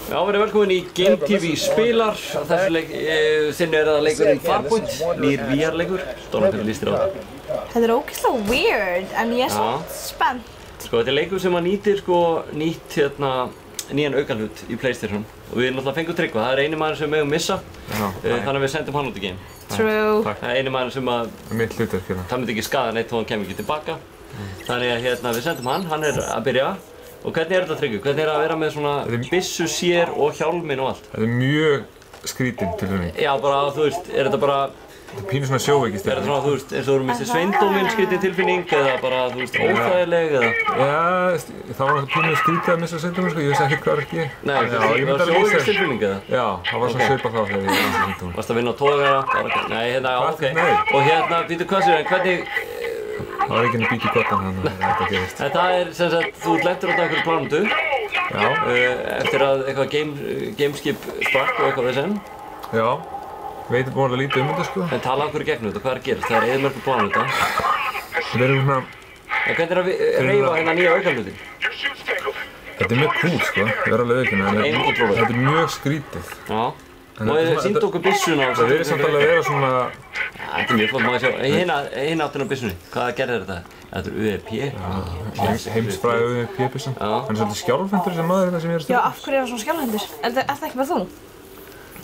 Já, verið velkomin í Game TV spilar. Þessu sinni það leikurinn Farpoint, nýr VR-leikur. Dóra, hvernig líst þér á það? Þetta ógeðslega weird, en ég svo spennt. Sko, þetta leikur sem nýtir nýtt nýjan aukalut í PlayStation. Og við náttúrulega fengum Tryggva, það eini maður sem við megum missa. Þannig að við sendum hann út í game. True. Það eini maður sem mitt hlutverk hérna. Það myndi ekki skaða neitt þó hann kemur ekki tilbaka. Þannig að við sendum hann að byrja. Og hvernig þetta Tryggvi? Hvernig að vera með svona byssu sér og hjálminn og allt? Þetta mjög skrítin tilfinning. Já, bara þú veist, þetta bara... Þetta pínu svona sjóveikist. Þetta svona, þú veist, eins og þú mistir sveindóminn skrítin tilfinning eða bara, þú veist, óþægileg eða... Já, það var náttúrulega pínu skrítið að missa sveindóminn, sko, ég vissi ekkert hvað er ekki. Nei, það var sjóveikist tilfinning eða? Já, það var svona svipað þá þegar ég missa sveindóminn. Varst að vinna á togara? Nei, hérna, já, ok. Og hérna, býtu hvað sér, en hvernig... Það var ekki að býta í gottan hann að þetta gerist. Þetta sem sagt, þú lentir á einhverju plánetu. Já. Eftir að eitthvað gameskip sprakk og eitthvað við senn. Já. Veitum búin að lítið þetta, sko. En tala okkur í gegnum þetta, hvað er að gerast? Það eyðimörk pláneta. Þetta svona... En hvernig að reyfa hérna nýja aukalutin? Þetta mjög cool, sko. Ég verð alveg veikinn. Þetta mjög skrítið. Já. Má ég sýnda okkur byssuna? Það verður samt alveg að vera svona... Þetta mjög flott, má ég sjá. Hina áttin á byssunni. Hvað gerðir þetta? Þetta er UEP. Heimsfræði UEP-byssan. Hann er svolítið skjálfhendur sem maður þetta sem ég er að Já, af hverju er það svona skjálfhendur? Er það ekki bara þú?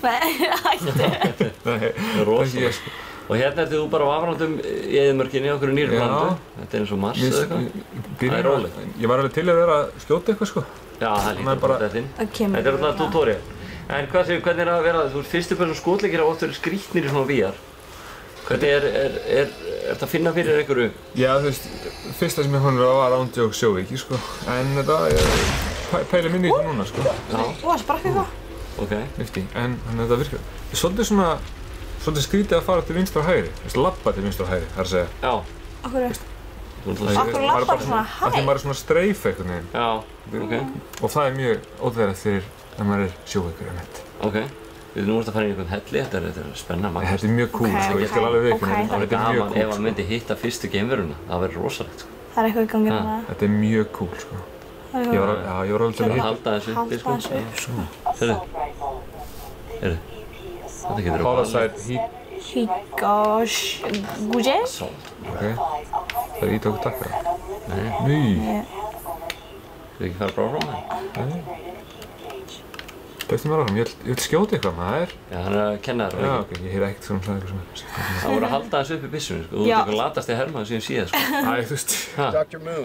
Nei, hætti. Það er rosalegt. Og hérna ertu þú bara á afrandum í eyðimörkinni á okkur nýru plandu. Þetta er eins og Mars eða eitthvað. Það er rólegt. Ég var alveg til að vera að skjóta eitthvað, sko. Já, það lítur bara þetta inn. Þetta er alltaf tutorial. En hvað séu, hvernig er að vera, þú veist, fyrstu persónu skotleikir hafa oft verið skrítnir í svona VR. Hvernig er þetta að finna fyrir einhverju? Já, þú veist, fyrsta sem ég fann var ándjók sjóveiki, sko. En þetta, ég pæli minni í það núna, sko. Já. Það sprakk eitthvað. Ok. Nifty, en þetta virkar. Svolítið svona, svolítið skrítið að fara til vinstra og hægri. Þú veist, labba til vinstra og hægri, það er að segja. Já. Akkur labbar svona hæg? Af því maður er svona streif einhvern veginn. Já, ok. Og það er mjög óþægilegt fyrir að maður er sjóveikur eða neitt. Ok. Nú ertu að fara í einhvern helli, þetta er spenna magnast. Þetta er mjög cool, sko, ég skal alveg veikina. Það verður gaman ef hann myndi hitta fyrstu geimveruna. Það verður rosalegt, sko. Það er eitthvað í gangi hérna. Þetta er mjög cool, sko. Ég var alveg til að hitta. Halda þessu uppi, sko. Sérðu? Heyrðu. Þetta getur að Guje? Ok. Það er ít okkur takkar. Nei. Þú ekki fara að bráða frá maður? Nei. Hleyptu mér áfram, ég vil skjóta eitthvað maður. Já, hann er að kenna þér, ekki? Já, ok, ég heyri ekkert svona eitthvað svona. Það voru að halda þessu uppi byssunni, sko. Þú ert eitthvað latast í hermaðu síðan síðan, sko. Æ, þú veist.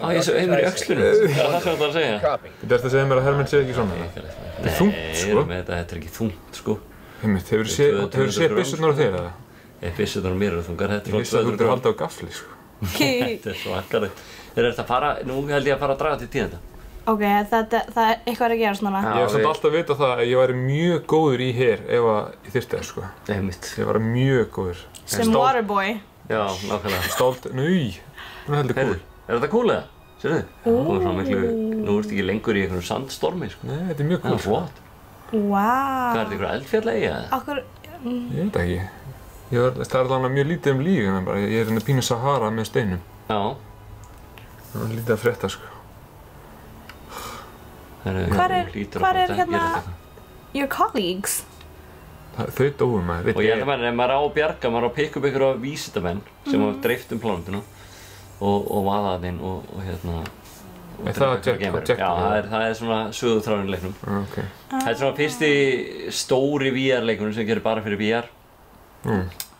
Ég svo heimur í öxlunum. Það er það sem þú ætlar að segja. Þetta er að segja mér að hermenn sé ekki svona. Þetta er þungt, sko. Nei, þetta er ekki þungt, sko. Hefur þú séð byssurnar á þér, eða? Byssurnar á mér eru þungar. Ég vissi að þú ert að halda á gafli, sko. Þetta er svakalegt. Þeir eru að fara, nú held ég að fara að draga til tíðenda. Ok, það er eitthvað að gerast núna. Ég hef samt alltaf vitað það að ég væri mjög góður í her ef ég þyrfti það, sko. Einmitt. Ég var mjög góður. Sem waterboy. Já, nákvæmlega. Stolt, núi, hún er heldur cool. Er þetta cool eða? Sérðu? Nú er svona miklu, nú ertu ekki lengur í einhvern sandstormi, sko. Nei, þetta er mjög cool, sko. Wow. Hvað er þetta, einhver eldfjallegi eða? Akkur... Ég veit ekki. Það er alveg mjög lítið líf, en bara ég er hérna pínu Sahara með steinum. Já. Það er lítið að frétta, sko. Hvar er hérna your colleagues? Þau dóu maður. Og ég held að maður, ef maður á að bjarga, maður á að pikka upp einhverja vísindamenn sem hafa dreift plánetuna og vaða að inn og hérna... Það að checka? Já, það er svona söguþráðurinn í leiknum. Þetta er svona fyrsti stóri VR-leikurinn sem gerir bara fyrir VR.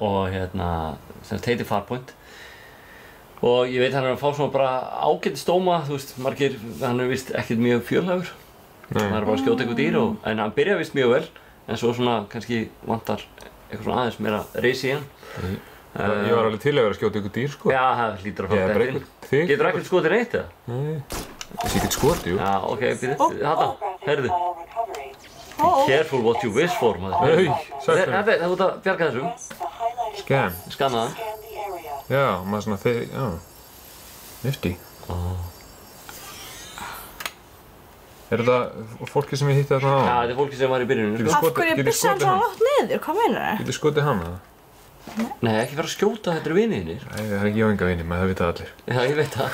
Og hérna, sem heitir Farpoint. Og ég veit hann er að fá svona bara ágætis dóma, þú veist, margir, hann er vist ekkert mjög fjölhæfur. Það er bara að skjóta eitthvað dýr en hann byrja vist mjög vel, en svo svona kannski vantar eitthvað svona aðeins meira reysi í hann. Ég var alveg til að vera að skjóta eitthvað dýr, sko. Já, það hlýtur að fá þetta inn. Getur ekkert skotið neitt, eða? Nei. Þessi ekkert skotið, jú. Já, ok, byrju, þetta, heyrðu. Be careful what you wish for, maður. Þetta er út að bjarga þessum. Skanna það. Já, maður svona þegar, já. Nifty. Er þetta fólki sem ég hitti þarna á? Já, þetta er fólki sem var í byrjuninu. Af hverju er byssan svona lágt niður? Hvað meinar það? Getur skotið hana? Nei, ekki fara að skjóta, þetta eru vinir þínir. Nei, það er ekki ég á enga vini, maður það vita allir. Já, ég veit það.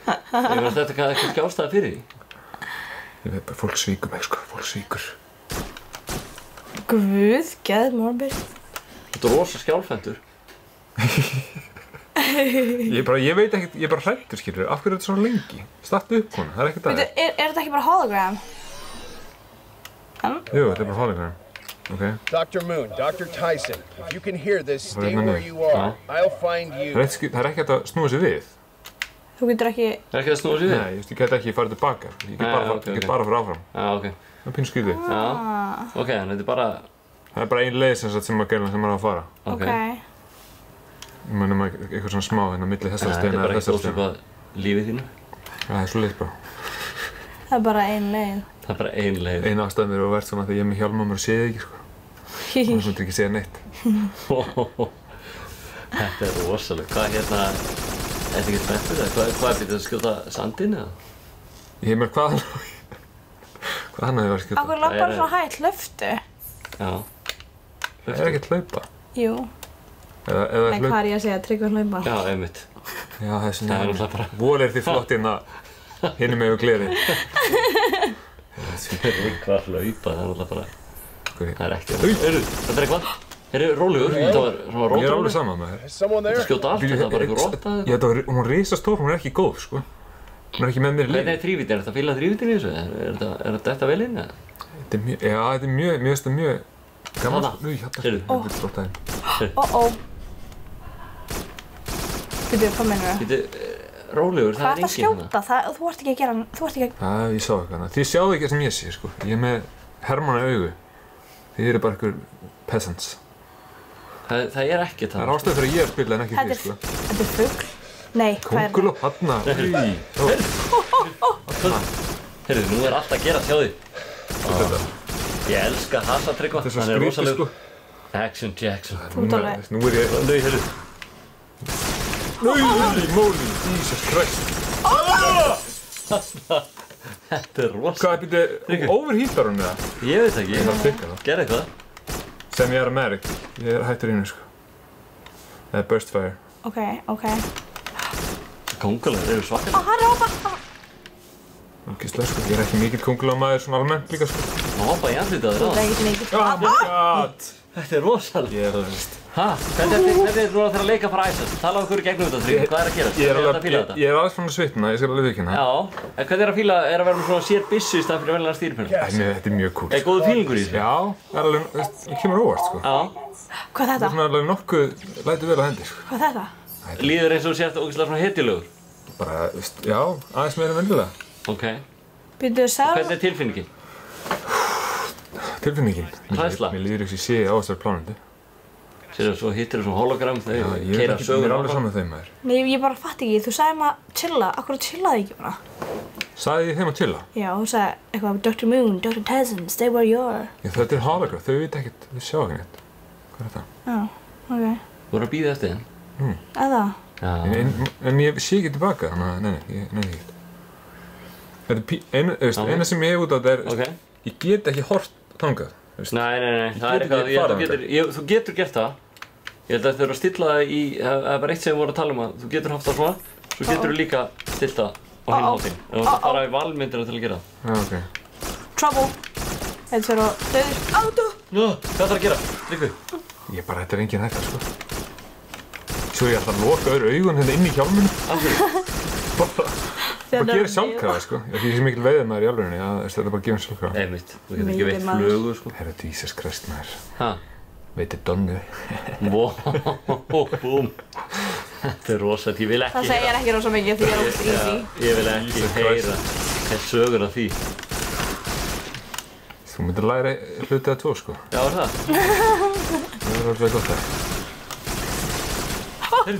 Ég veist þetta er kannski ástæða fyrir því. Ég veit bara, fólk svíkur mig, sko, fólk svíkur. Guð, geð morbid. Þetta rosa skjálfhentur. Ég veit ekkert, ég bara hrættur skilur. Af hverju er þetta svona lengi? Startu upp kona, það ekkert Veitu, er þetta ekki bara hologram? Jú, þetta bara hologram. Okay. Dr. Moon, Dr. Tyson, if you can hear this, stay where you are. I'll find you. Það er ekki hægt að snúa sér við. Þú getur ekki... Það er ekki að snúa sér við? Nei, ég get ekki farið tilbaka. Ég get bara farið áfram. Já, ok. Það er pínu skrítið. Já, ok, en þetta er bara... Það er bara ein leið sem maður á að fara. Ok. Ég meina eitthvað svona smá hérna milli þessar steina. Þetta er bara ekkert ósvipað lífið þínu. Það er svo leitt bara. Það er bara ein leið. Það er bara ein leið. Ein ástæð mér og verðt svona þegar ég er með hjálm á mér og sé þig ekki sko. Það er svona ekki segja neitt. Þetta er rosalega. Hvað hérna... Er þetta ekki spenntur eða? Hvað er þetta að skjóta sandinn eða? Ég meina hvað hann hefur verið að skjóta? Akkur lappar svona hægt, hlöftu. Já. Það er ekkert hlaupa. Jú. Nei, hvað er ég að segja? Tryggva hlaupa. Já, einmitt. Já, það er svona... Það er náttúrulega bara... Vol er því flott hérna hinum með gleri. Tryggva hlaupa, það er náttúrulega bara... Það er ekki... Þetta er eitthvað. Rólegur, þetta var svona rótrólegur. Ég er alveg saman með þér. Þetta skjóta allt, þetta var bara eitthvað róta eða eitthvað? Hún er risastór, hún er ekki góð, sko. Hún er ekki með mér í liði. Hvernig er þrívítin? Er þetta að fíla þrívítin í þessu? Er þetta vel inn eða? Þetta er mjög, mér finnst það mjög gaman. Þetta er flott aðeins. Býtu, hvað meinarðu? Býtu, rólegur, það er enginn hérna. Hvað ert að skjóta? Þú ert ekki að gera, þú ert ekki að... Já, ég sá eitthvað. Þið sjáðu ekki það sem ég sé, sko. Ég er með hermanna augu. Þið eru bara einhver peasants. Það er ekki það. Það er ástæður fyrir að ég spila en ekki þið, sko. Þetta er fugl. Nei, hvað er það? Kónguló, hanna. Heyrðu, nú er allt að gera hjá því. Ég elska Hasa Tryggva. Þetta er svo skrítið, sko. Action Jackson. Þú ert alveg... Nú er ég... Nei, heyrðu. Holy moly, Jesus Christ. Þetta er rosa. Hvað, býttu, overheatar hún eða? Ég veit ekki. Ég þarf að fikka það. Gerðu eitthvað. Sem ég er að merik. Ég er hættur í hennu, sko. Það er burst fire. Ok. Kóngulóar eru svakalega. Hann er hoppa. Ógeðslega, sko. Ég er ekki mikill kóngulóarmaður svona almennt líka, sko. Hann hoppa í andlitið á þér Þú á. ert ekki mikið. Oh my god. Þetta er rosalega. Ég er að veist. Hæ? Hvernig er þú að fara að leika bara æsast? Tala okkur í gegnum þetta Tryggvi. Hvað er að gera? Ég er alveg svona svitna, ég skal alveg viðurkenna. Já. En hvernig er að fíla að vera með svona sér byssu í stað fyrir venjulega stýripinna? Þetta er mjög cool. Er góður fílingur í þessu? Já, það er alveg, það kemur óvart, sko. Já. Hvað er Það þetta? er svona alveg nokkuð, lætur vel á hendi, sko. Hvað er þetta? Líður eins og þú sért ógeðslega svona hetjulegur. Bara, já, aðeins meira en venjulega. Ok. Býtu, sagði... Hvernig er tilfinningin? Tilfinningin. Hræðsla? Mér líður ekki sé á þessari plánundu. Sérðu, svo hittir þú svona hologram Já, þegar ég keyra er sögur alveg saman með þeim, maður. Nei, ég bara fatt ekki. Þú sagði maður að chilla. Akkur chillaði ekki bara? Sagði ég þeim að chilla? Já, þú sagði eitthvað Dr. Moon, Dr. Tyson, stay where you are. Já, þetta er hologram, þau veit ekkert, þau sjá ekki neitt. Hvað er þetta? Já, ok. Þú voru að bíða eftir þeim? Eða? Já. En ég sé ekki tilbaka, þannig að, ég nenni ekki. Þetta er eina sem ég hef út á þetta er, Ok. ég get ekki hort þangað. Nei, það er eitthvað, þú getur gert það. Ég held að þau eru að stilla það í, það er bara eitt sem við vorum að tala um að þú getur haft það svona, svo getur þú líka stilt það á hinn háttinn. Þú ætti að fara í valmyndina til að gera það. Já, ok. Trouble. Þetta er að döður. Auto! Hvað þarf að gera? Tryggvi? Þetta er engin hætta, sko. Svo ég ætla að loka öðru augun hérna inn í hjálminu. Af hverju? Bara gera sjálfkrafa, sko. Því ég sé mikil veiðmaður í alvörinni, þetta er bara að gera sjálfkrafa. Einmitt, þú getur ekki veitt flugu, sko. Herra, Jesus Christ, maður. Hæ? Veitir Donnu. Búm. Þetta er rosalegt, ég vil ekki Það segir ekki rosa mikið því ég er ótt easy. Ég vil ekki heyra sögur af því. Þú myndir læra hluti eða tvo, sko. Já, er það? Það er alveg gott það. Það er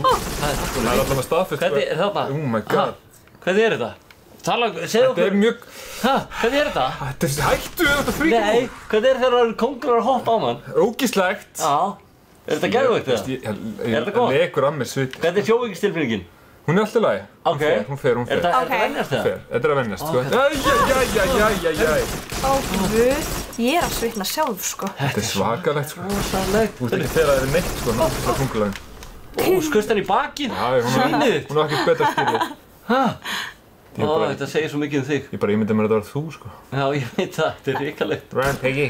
Það er alltaf með staðfyrst. Hvernig er þarna? Oh my god. Hvernig er þetta? Segðu okkur. Þetta er mjög... Hvernig er þetta? Þetta er hættu þetta fríkum. Nei, hvernig er þegar kóngulóar að hoppa á mann? Ógeðslegt. Já. Er þetta geðveikt eða? Er þetta gott? Lekur að mér svit. Hvernig er sjóvíkistilfinningin? Hún er alltaf lagi. Ok. Hún fer. Er þetta að venjast það? Þetta er að venjast, sko. Æjæjæjæjæjæjæj. Ó, guð. Ég er að svitna sjálf, sko. Þetta er svakalegt, sko. Rosalegt. Þú veist ekki þegar það er neitt, sko, náttúrulega kóngulóin. Ó, skust hann í bakið? Já, Svínið. hún er ekkert betra skilið. Ó, þetta segir svo mikið um þig. Ég bara ímyndi mér að þetta var þú, sko. Já, ég veit það. Þetta er hrikalegt. Run, Piggy.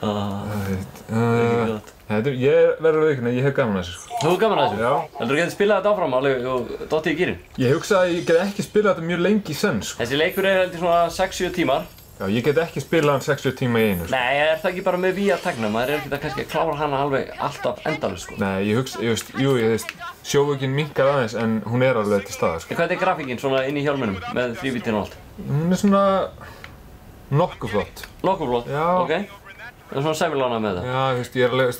Ekki gott. Ég verður að veikna, ég hef gaman að þessu sko. Þú hefur gaman að þessu? Já. Heldur þú getið spilað þetta áfram alveg og dottið í gírinn? Ég hugsa að ég get ekki spilað þetta mjög lengi í senn sko. Þessi leikur heldur svona 6-7 tímar. Já, ég get ekki spilað hann 60 tíma í einu sko. Nei, það ekki bara með VR-tækna? Maður ekki kannski að klára hana alveg alltaf endalaust sko. Nei, ég veist, sjóvökin minnkar aðeins en hún alveg til staðar sko. Hvað grafíkin svona inn í hjálminum með 3-bitin og allt? Hún svona nokkuð flott. Nokkuð flott? Já. Ok. Það svona sæmilána með það? Já, ég alveg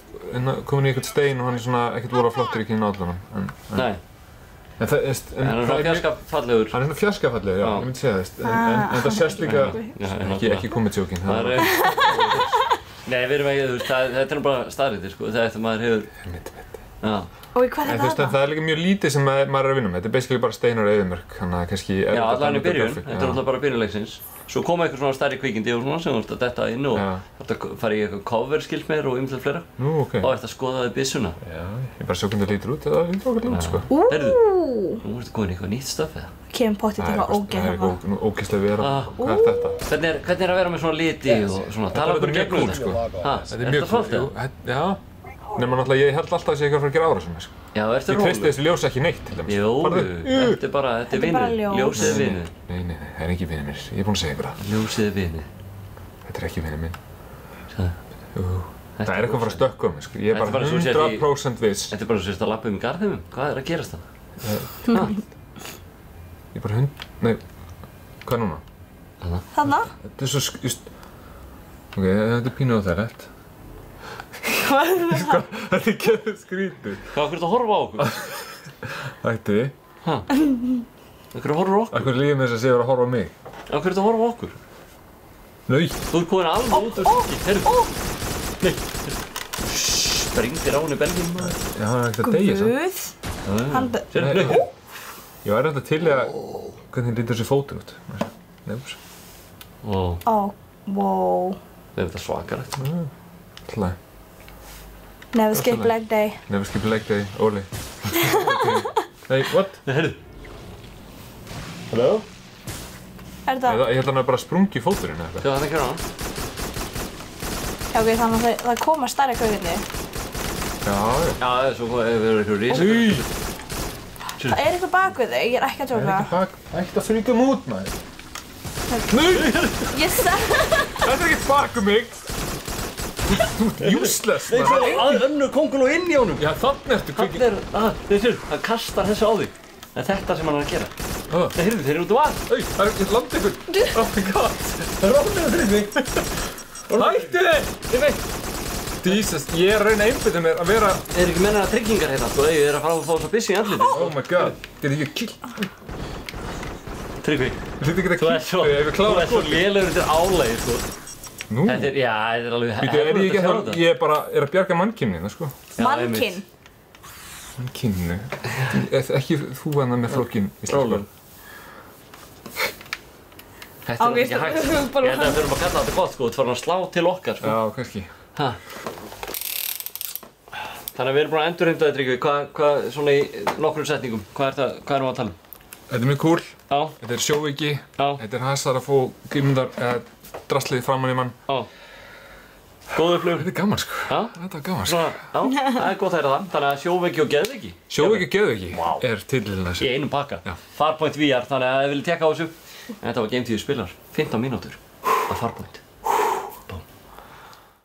komin í eitthvað stein og hann svona ekkert voru flottur í kynna allanum. Nei. En það er svona fjarskafallegur. Hann svona fjarskafallegur, já, ég myndi segja en það sést líka ekki komið tjókin. Nei, við erum ekki, þetta bara staðreyndir sko, það eftir maður hefur. Já. Og hvað er það? Það líka mjög lítið sem maður að vinna með. Þetta basically bara steinar og eyðimörk, þannig að kannski já, allan í byrjun, þetta alltaf bara byrjunleiksins. Svo koma eitthvað svona stærri kvikindi og svona sem þú ert að detta inn og þetta fara í eitthvað cover skilst mér og ymslega fleira. Nú, ok. Og ert að skoða þig byssuna. Já, ég bara sjá hvernig það lítur út, það lítur okkur út sko. Heyrðu, nú ertu komin í eitthvað nýtt stöf eða? Kemur pottið til eitthvað ógeð það er ógeðslega vera. Hvað þetta? Hvernig að vera með svona liti og svona, tala okkur gegnum þetta? Þetta er mjög cool, já. Nema náttúrulega ég held alltaf að ég ekki að fara að gera árásum sko. Já, ertu rólegur? Ég treysti þessu ljós ekki neitt til dæmis. Jú, þetta er vinur. Ljósið er vinur. Nei, það er ekki vinur mér. Ég er búinn að segja ykkur það. Ljósið er vinur. Þetta er ekki vinur minn. Jú. Það er eitthvað að fara að stökkva mig sko. Ég er bara 100% viss. Þetta er bara svo sérst að lappa í garðinum. Hvað er að gerast það? Ég er bara Nei, hvað núna? Þarna? Þetta er svo Ok, þetta er pínu óþægilegt. Hvað er það? Þetta er geðveikt skrítið. Hvað, hvernig að horfa á okkur? Ætti. Hvernig að horfa á okkur? Akkur líður mér þess að sé að horfa á mig. Hvernig að horfa á okkur? Nei. Þú ert komin alveg út úr sikki. Heyrðu. Nei. Springir á henni belginn maður. Já, hann er ekkert að deyja samt. Guð. Sérðu? Ég væri þetta til að hvernig lítur þessi fótur út. Nefns. Wow. Það er þetta svakalegt. Alltaf. Never skip leg day. Never skip leg day, Óli. Hey, what? Nei, heyrðu. Halló? Er það? Ég held að hann er bara sprungið í fóturinn eða eitthvað. Já, þetta kemur á hann. Já, ok, þannig að það koma stærri kvikindi. Já. Já, svo hefur eitthvað rís. Það er eitthvað bak við þig, ég er ekki að tjóka. Ætti að fríka mig út, maður. Nei! Þetta er ekkert bak mig! Þú ert useless, maður. Nei, það er önnur kónguló inn í honum. Já, þannig ertu kvikið. Það kastar þessu á þig. Það er þetta sem hann er að gera. Nei, heyrðu, þeir eru út á vatn. Það er ekkert land ykkur. Oh my god. Það er ofnir fyrir mig. Hættu þig! Ég veit. Jesus, ég er að reyna að einbytta mér að vera... Er ekki menna tryggingar hérna, sko. Ég er að fara að fá þess að bissi í andlitið. Oh my god. Get ekki kill... Tryggvi. Þú er svo lélegur undir álagi, sko. Nú? Þetta er alveg hefðið að sjá þetta. Ég bara er að bjarga mannkyninu, sko. Mannkyn? Mannkyninu? Ekki þú hana með flokkinn íslenskan. Þetta er ekki hægt. Ég held að við þurfum að kalla þetta gott, sko. Þú ert farin að slá til okkar, sko. Já, kannski. Þannig að við erum búin að endurheimta þetta, Tryggvi. Svona í nokkrum setningum, hvað erum við að tala um? Þetta er mjög cool. Já. Þetta er sjóveiki. Já. Þetta er hasar að fá grímundar drastlið framan í mann. Já. Góð upplifun. Þetta er gaman, sko. Já. Þetta er gaman, sko. Já, það er gott að heyra það. Þannig að sjóveiki og geðveiki. Sjóveiki og geðveiki er titillinn þessu. Í einum pakka. Já. Farpoint VR, þannig að ef þið viljið tekka á þessu. En þetta var Game 10 spilar. 15 mínútur af Farpoint.